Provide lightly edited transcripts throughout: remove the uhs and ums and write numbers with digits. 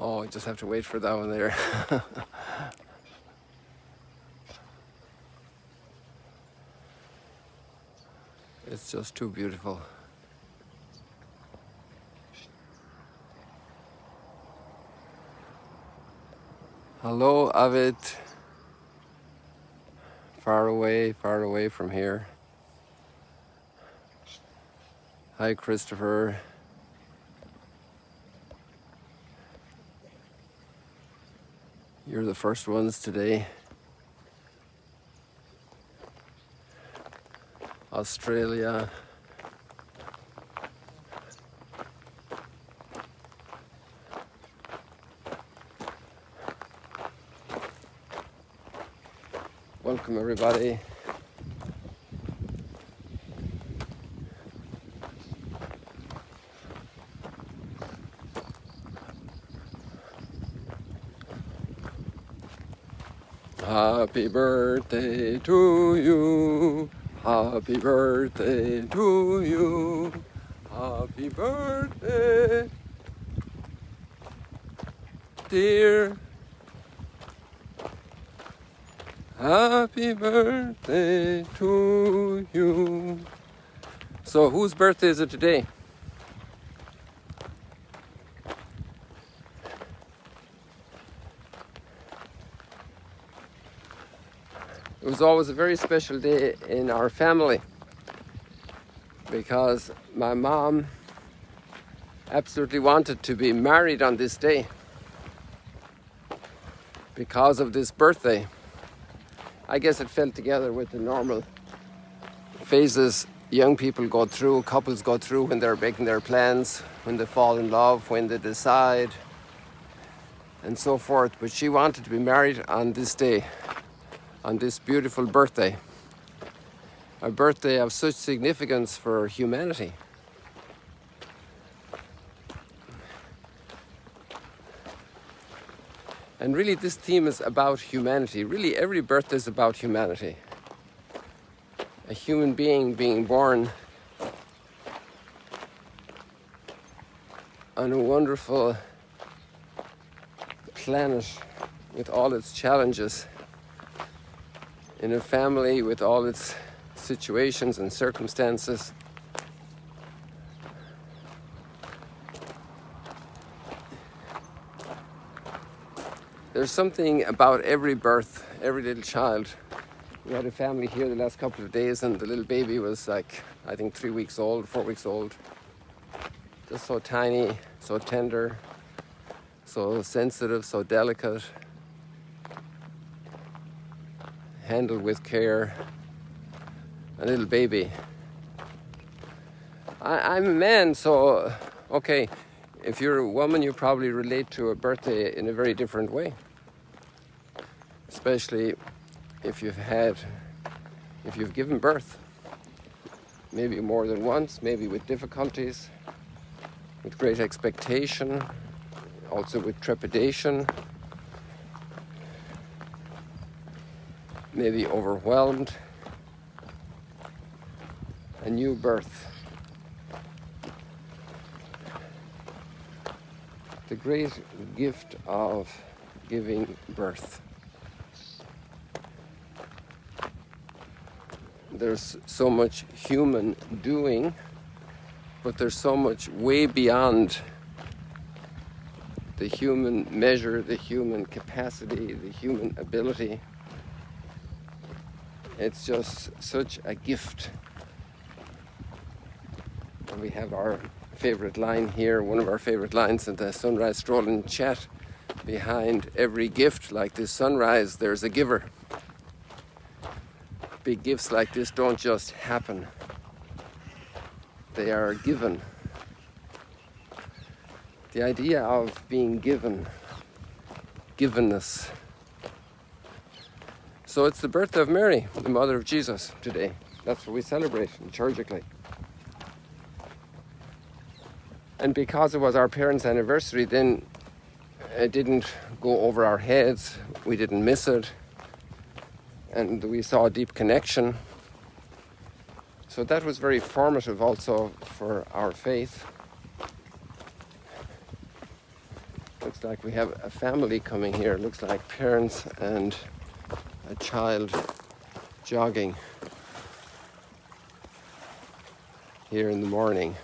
Oh, I just have to wait for that one there. It's just too beautiful. Hello, Avid. Far away from here. Hi, Christopher. You're the first ones today. Australia. Welcome, everybody. Happy birthday to you. Happy birthday to you. Happy birthday, dear. Happy birthday to you. So, whose birthday is it today? It was always a very special day in our family because my mom absolutely wanted to be married on this day because of this birthday. I guess it fell together with the normal phases young people go through, couples go through when they're making their plans, when they fall in love, when they decide, and so forth. But she wanted to be married on this day, on this beautiful birthday, a birthday of such significance for humanity. And really this theme is about humanity. Really every birthday is about humanity. A human being being born on a wonderful planet with all its challenges, in a family with all its situations and circumstances. There's something about every birth, every little child. We had a family here the last couple of days and the little baby was like, I think 3 weeks old, 4 weeks old. Just so tiny, so tender, so sensitive, so delicate. Handled with care. A little baby. I'm a man, so okay, if you're a woman, you probably relate to a birthday in a very different way. Especially if you've given birth. Maybe more than once, maybe with difficulties, with great expectation, also with trepidation, maybe overwhelmed. A new birth. The great gift of giving birth. There's so much human doing, but there's so much way beyond the human measure, the human capacity, the human ability. It's just such a gift. And we have our favorite line here, one of our favorite lines in the Sunrise Stroll and Chat. Behind every gift like this sunrise, there's a giver. Big gifts like this don't just happen. They are given. The idea of being given, givenness. So it's the birth of Mary, the mother of Jesus, today. That's what we celebrate liturgically. And because it was our parents' anniversary, then it didn't go over our heads. We didn't miss it. And we saw a deep connection. So that was very formative also for our faith. Looks like we have a family coming here. Looks like parents and a child jogging here in the morning.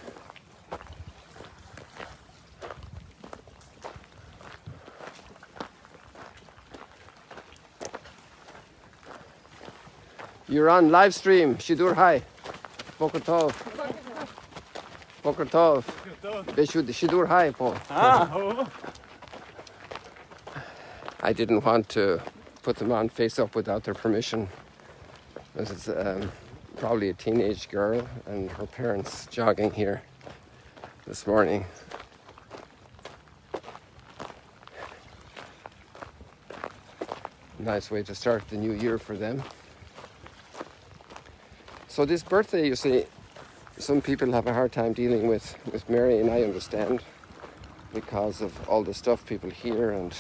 You're on live stream. Shidur hi. Boker tov. Boker tov. Shidur hi po. I didn't want to put them on face up without their permission. This is probably a teenage girl and her parents jogging here this morning. Nice way to start the new year for them. So this birthday, you see, some people have a hard time dealing with Mary, and I understand, because of all the stuff people hear and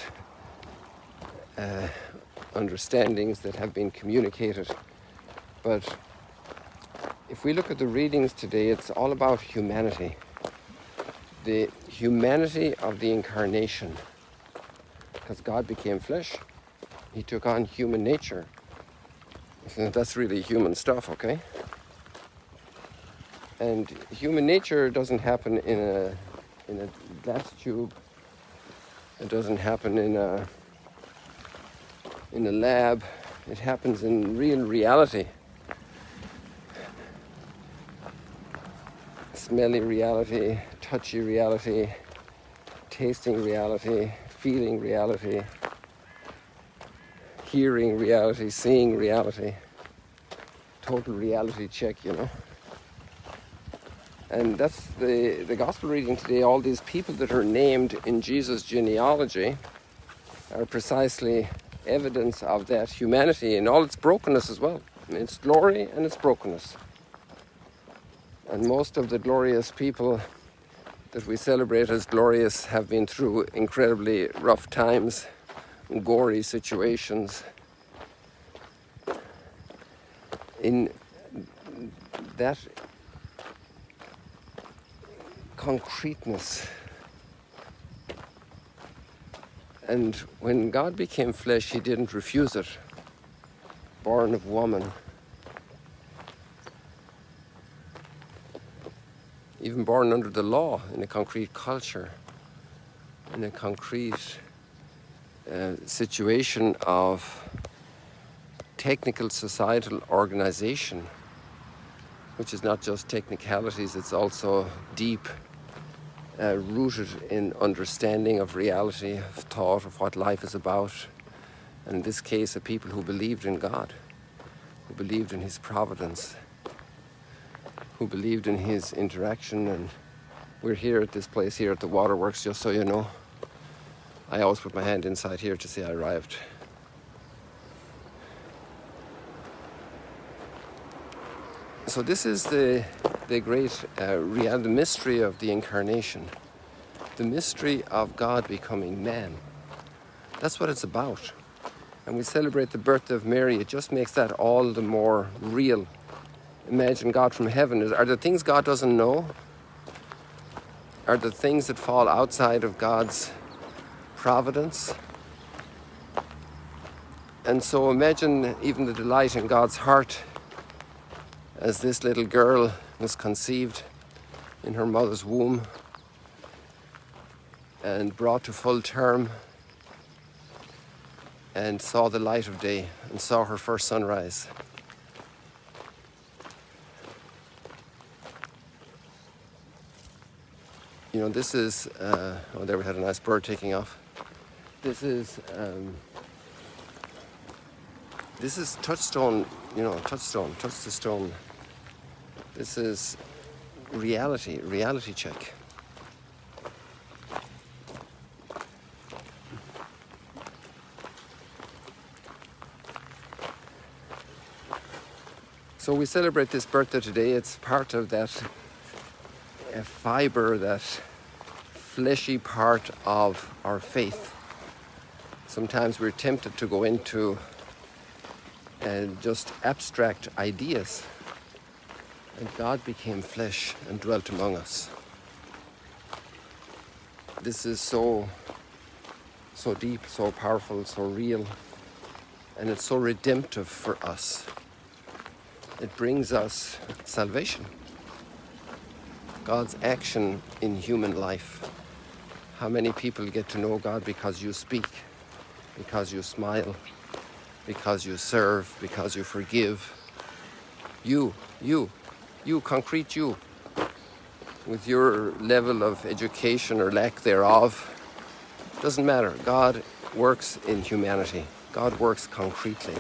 understandings that have been communicated. But if we look at the readings today, it's all about humanity. The humanity of the incarnation. Because God became flesh. He took on human nature. So that's really human stuff, okay? And human nature doesn't happen in a glass tube. It doesn't happen in a lab. It happens in real reality. Smelly reality, touchy reality, tasting reality, feeling reality, hearing reality, seeing reality. Total reality check, you know. And that's the gospel reading today. All these people that are named in Jesus' genealogy are precisely evidence of that humanity and all its brokenness as well. Its glory and its brokenness. And most of the glorious people that we celebrate as glorious have been through incredibly rough times, gory situations. In that concreteness. And when God became flesh, he didn't refuse it. Born of woman. Even born under the law, in a concrete culture, in a concrete situation of technical societal organization, which is not just technicalities, it's also deep, rooted in understanding of reality, of thought, of what life is about. And in this case, a people who believed in God, who believed in his providence, who believed in his interaction. And we're here at this place here at the waterworks, just so you know. I always put my hand inside here to say I arrived. So this is the great the mystery of the incarnation, the mystery of God becoming man. That's what it's about. And we celebrate the birth of Mary. It just makes that all the more real. Imagine God from heaven. Are there things God doesn't know? Are there things that fall outside of God's providence? And so imagine even the delight in God's heart as this little girl was conceived in her mother's womb and brought to full term and saw the light of day and saw her first sunrise. You know, this is, oh, there we had a nice bird taking off. This is touchstone, you know, touch the stone. This is reality check. So we celebrate this birthday today. It's part of that fiber, that fleshy part of our faith. Sometimes we're tempted to go into just abstract ideas. And God became flesh and dwelt among us. This is so so deep, so powerful, so real, and it's so redemptive for us. It brings us salvation. God's action in human life. How many people get to know God because you speak, because you smile, because you serve, because you forgive. You, concrete you, with your level of education or lack thereof. Doesn't matter. God works in humanity. God works concretely.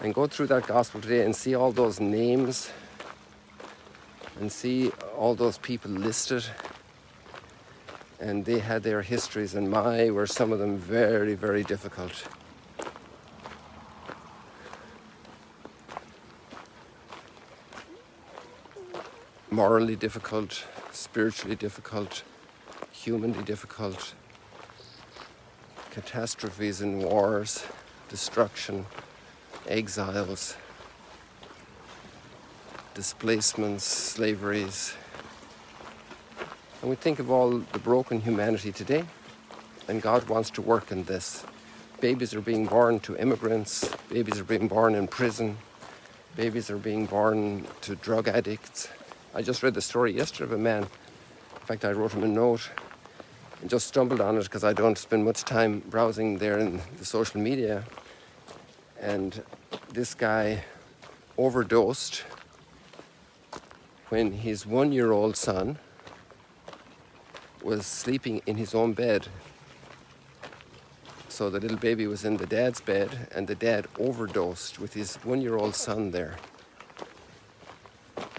And go through that gospel today and see all those names and see all those people listed. And they had their histories, and were some of them very, very difficult. Morally difficult, spiritually difficult, humanly difficult. Catastrophes and wars, destruction, exiles, displacements, slaveries. And we think of all the broken humanity today, and God wants to work in this. Babies are being born to immigrants, babies are being born in prison, babies are being born to drug addicts. I just read the story yesterday of a man. In fact, I wrote him a note and just stumbled on it because I don't spend much time browsing there in the social media. And this guy overdosed when his 1-year-old son was sleeping in his own bed. So the little baby was in the dad's bed, and the dad overdosed with his 1-year-old son there.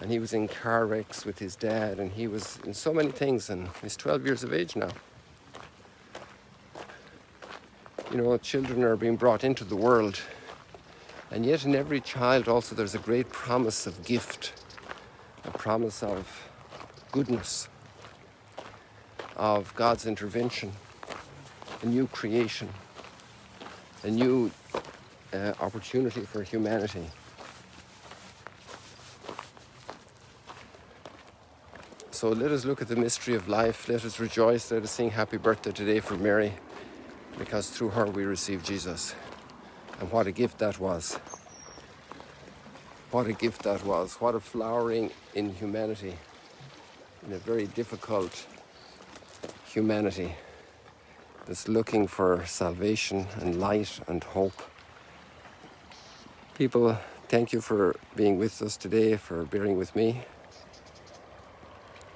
And he was in car wrecks with his dad, and he was in so many things, and he's 12 years of age now. You know, children are being brought into the world, and yet in every child also there's a great promise of gift, a promise of goodness, of God's intervention, a new creation, a new opportunity for humanity. So let us look at the mystery of life. Let us rejoice. Let us sing happy birthday today for Mary, because through her we receive Jesus. And what a gift that was. What a gift that was. What a flowering in humanity, in a very difficult humanity that's looking for salvation and light and hope. People, thank you for being with us today, for bearing with me.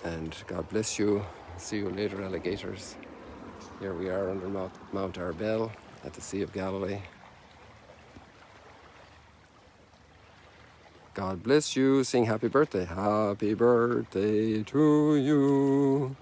And God bless you. See you later, alligators. Here we are under Mount Arbel at the Sea of Galilee. God bless you. Sing happy birthday. Happy birthday to you.